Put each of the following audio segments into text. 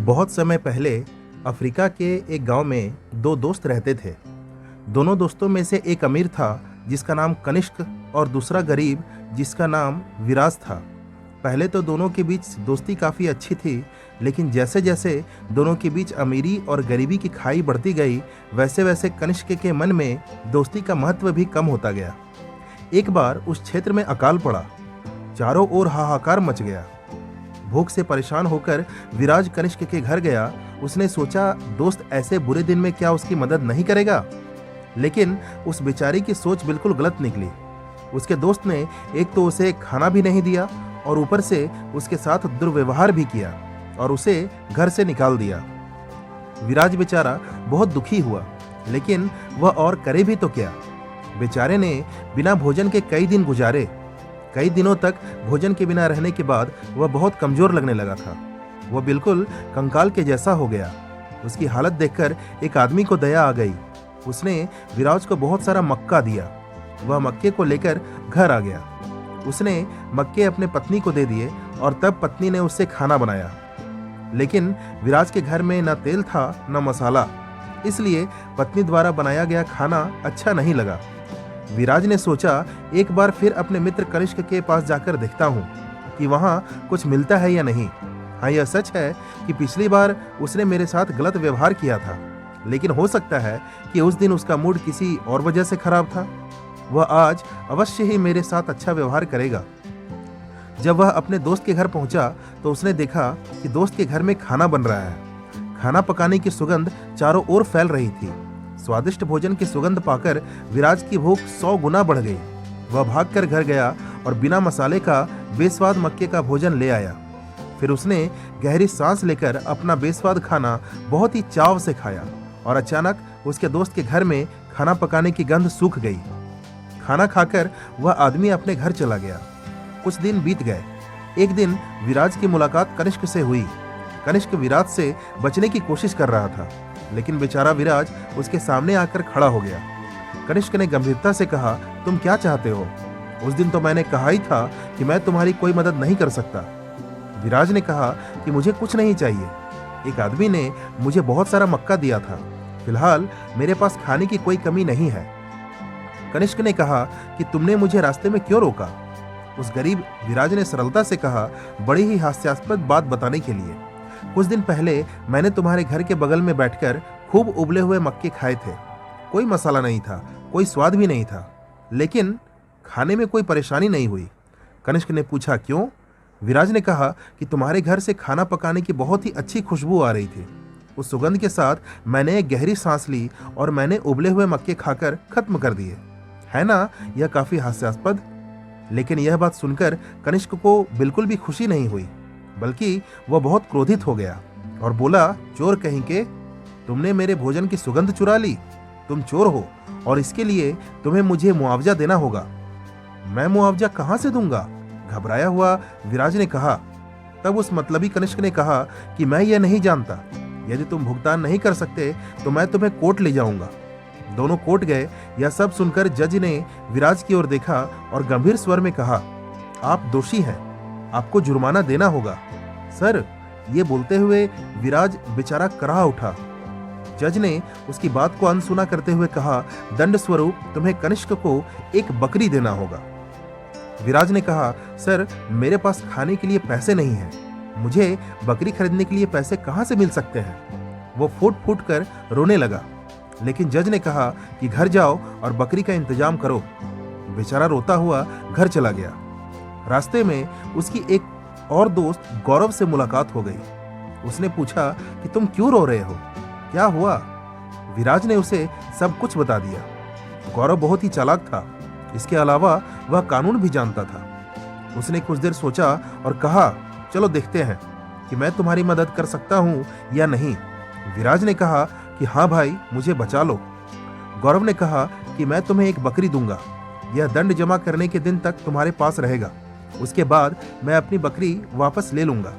बहुत समय पहले अफ्रीका के एक गांव में दो दोस्त रहते थे। दोनों दोस्तों में से एक अमीर था जिसका नाम कनिष्क और दूसरा गरीब जिसका नाम विराज था। पहले तो दोनों के बीच दोस्ती काफ़ी अच्छी थी, लेकिन जैसे जैसे दोनों के बीच अमीरी और गरीबी की खाई बढ़ती गई, वैसे वैसे कनिष्क के मन में दोस्ती का महत्व भी कम होता गया। एक बार उस क्षेत्र में अकाल पड़ा, चारों ओर हाहाकार मच गया। भूख से परेशान होकर विराज कनिष्क के घर गया। उसने सोचा दोस्त ऐसे बुरे दिन में क्या उसकी मदद नहीं करेगा, लेकिन उस बेचारी की सोच बिल्कुल गलत निकली। उसके दोस्त ने एक तो उसे खाना भी नहीं दिया और ऊपर से उसके साथ दुर्व्यवहार भी किया और उसे घर से निकाल दिया। विराज बेचारा बहुत दुखी हुआ, लेकिन वह और करे भी तो क्या। बेचारे ने बिना भोजन के कई दिन गुजारे। कई दिनों तक भोजन के बिना रहने के बाद वह बहुत कमजोर लगने लगा था। वह बिल्कुल कंकाल के जैसा हो गया। उसकी हालत देखकर एक आदमी को दया आ गई। उसने विराज को बहुत सारा मक्का दिया। वह मक्के को लेकर घर आ गया। उसने मक्के अपने पत्नी को दे दिए और तब पत्नी ने उससे खाना बनाया। लेकिन विराज के घर में न तेल था न मसाला, इसलिए पत्नी द्वारा बनाया गया खाना अच्छा नहीं लगा। विराज ने सोचा एक बार फिर अपने मित्र कनिष्क के पास जाकर देखता हूँ कि वहाँ कुछ मिलता है या नहीं। हाँ, यह सच है कि पिछली बार उसने मेरे साथ गलत व्यवहार किया था, लेकिन हो सकता है कि उस दिन उसका मूड किसी और वजह से खराब था। वह आज अवश्य ही मेरे साथ अच्छा व्यवहार करेगा। जब वह अपने दोस्त के घर पहुंचा तो उसने देखा कि दोस्त के घर में खाना बन रहा है। खाना पकाने की सुगंध चारों ओर फैल रही थी। स्वादिष्ट भोजन की सुगंध पाकर विराज की भूख 100 गुना बढ़ गई। वह भागकर घर गया और बिना मसाले का बेस्वाद मक्के का भोजन ले आया। फिर उसने गहरी सांस लेकर अपना बेस्वाद खाना बहुत ही चाव से खाया और अचानक उसके दोस्त के घर में खाना पकाने की गंध सूख गई। खाना खाकर वह आदमी अपने घर चला गया। कुछ दिन बीत गए। एक दिन विराज की मुलाकात कनिष्क से हुई। कनिष्क विराज से बचने की कोशिश कर रहा था, लेकिन बेचारा विराज उसके सामने आकर खड़ा हो गया। कनिष्क ने गंभीरता से कहा, तुम क्या चाहते हो? उस दिन तो मैंने कहा ही था कि मैं तुम्हारी कोई मदद नहीं कर सकता। विराज ने कहा कि मुझे कुछ नहीं चाहिए। एक आदमी ने मुझे बहुत सारा मक्का दिया था। फिलहाल मेरे पास खाने की कोई कमी नहीं है। कनिष्क ने कहा कि तुमने मुझे रास्ते में क्यों रोका? उस गरीब विराज ने सरलता से कहा, बड़ी ही हास्यास्पद बात बताने के लिए। कुछ दिन पहले मैंने तुम्हारे घर के बगल में बैठकर खूब उबले हुए मक्के खाए थे। कोई मसाला नहीं था, कोई स्वाद भी नहीं था, लेकिन खाने में कोई परेशानी नहीं हुई। कनिष्क ने पूछा, क्यों? विराज ने कहा कि तुम्हारे घर से खाना पकाने की बहुत ही अच्छी खुशबू आ रही थी। उस सुगंध के साथ मैंने एक गहरी सांस ली और मैंने उबले हुए मक्के खाकर खत्म कर दिए। है ना यह काफी हास्यास्पद? लेकिन यह बात सुनकर कनिष्क को बिल्कुल भी खुशी नहीं हुई, बल्कि वह बहुत क्रोधित हो गया और बोला, चोर कहीं के, तुमने मेरे भोजन की सुगंध चुरा ली। तुम चोर हो और इसके लिए तुम्हें मुझे मुआवजा देना होगा। मैं मुआवजा कहां से दूंगा? घबराया हुआ विराज ने कहा। तब उस मतलबी कनिष्क ने कहा कि मैं यह नहीं जानता। यदि तुम भुगतान नहीं कर सकते तो मैं तुम्हें कोर्ट ले जाऊंगा। दोनों कोर्ट गए। यह सब सुनकर जज ने विराज की ओर देखा और गंभीर स्वर में कहा, आप दोषी हैं, आपको जुर्माना देना होगा। सर, ये बोलते हुए विराज बेचारा कराह उठा। जज ने उसकी बात को अनसुना करते हुए कहा, दंड स्वरूप तुम्हें कनिष्क को एक बकरी देना होगा। विराज ने कहा, सर, मेरे पास खाने के लिए पैसे नहीं हैं। मुझे बकरी खरीदने के लिए पैसे कहां से मिल सकते हैं? वो फूट फूट कर रोने लगा। लेकिन जज ने कहा कि घर जाओ और बकरी का इंतजाम करो। बेचारा रोता हुआ घर चला गया। रास्ते में उसकी एक और दोस्त गौरव से मुलाकात हो गई। उसने पूछा कि तुम क्यों रो रहे हो? क्या हुआ? विराज ने उसे सब कुछ बता दिया। गौरव बहुत ही चालाक था। इसके अलावा वह कानून भी जानता था। उसने कुछ देर सोचा और कहा, चलो देखते हैं कि मैं तुम्हारी मदद कर सकता हूं या नहीं। विराज ने कहा कि हाँ भाई, मुझे बचा लो। गौरव ने कहा कि मैं तुम्हें एक बकरी दूंगा। यह दंड जमा करने के दिन तक तुम्हारे पास रहेगा। उसके बाद मैं अपनी बकरी वापस ले लूंगा।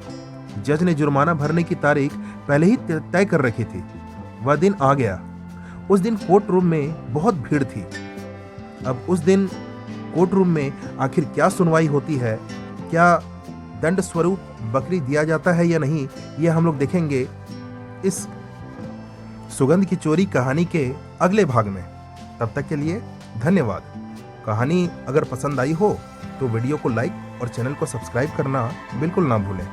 जज ने जुर्माना भरने की तारीख पहले ही तय कर रखी थी। वह दिन आ गया। उस दिन कोर्ट रूम में बहुत भीड़ थी। अब उस दिन कोर्ट रूम में आखिर क्या सुनवाई होती है? क्या दंड स्वरूप बकरी दिया जाता है या नहीं, यह हम लोग देखेंगे इस सुगंध की चोरी कहानी के अगले भाग में। तब तक के लिए धन्यवाद। कहानी अगर पसंद आई हो तो वीडियो को लाइक और चैनल को सब्सक्राइब करना बिल्कुल ना भूलें।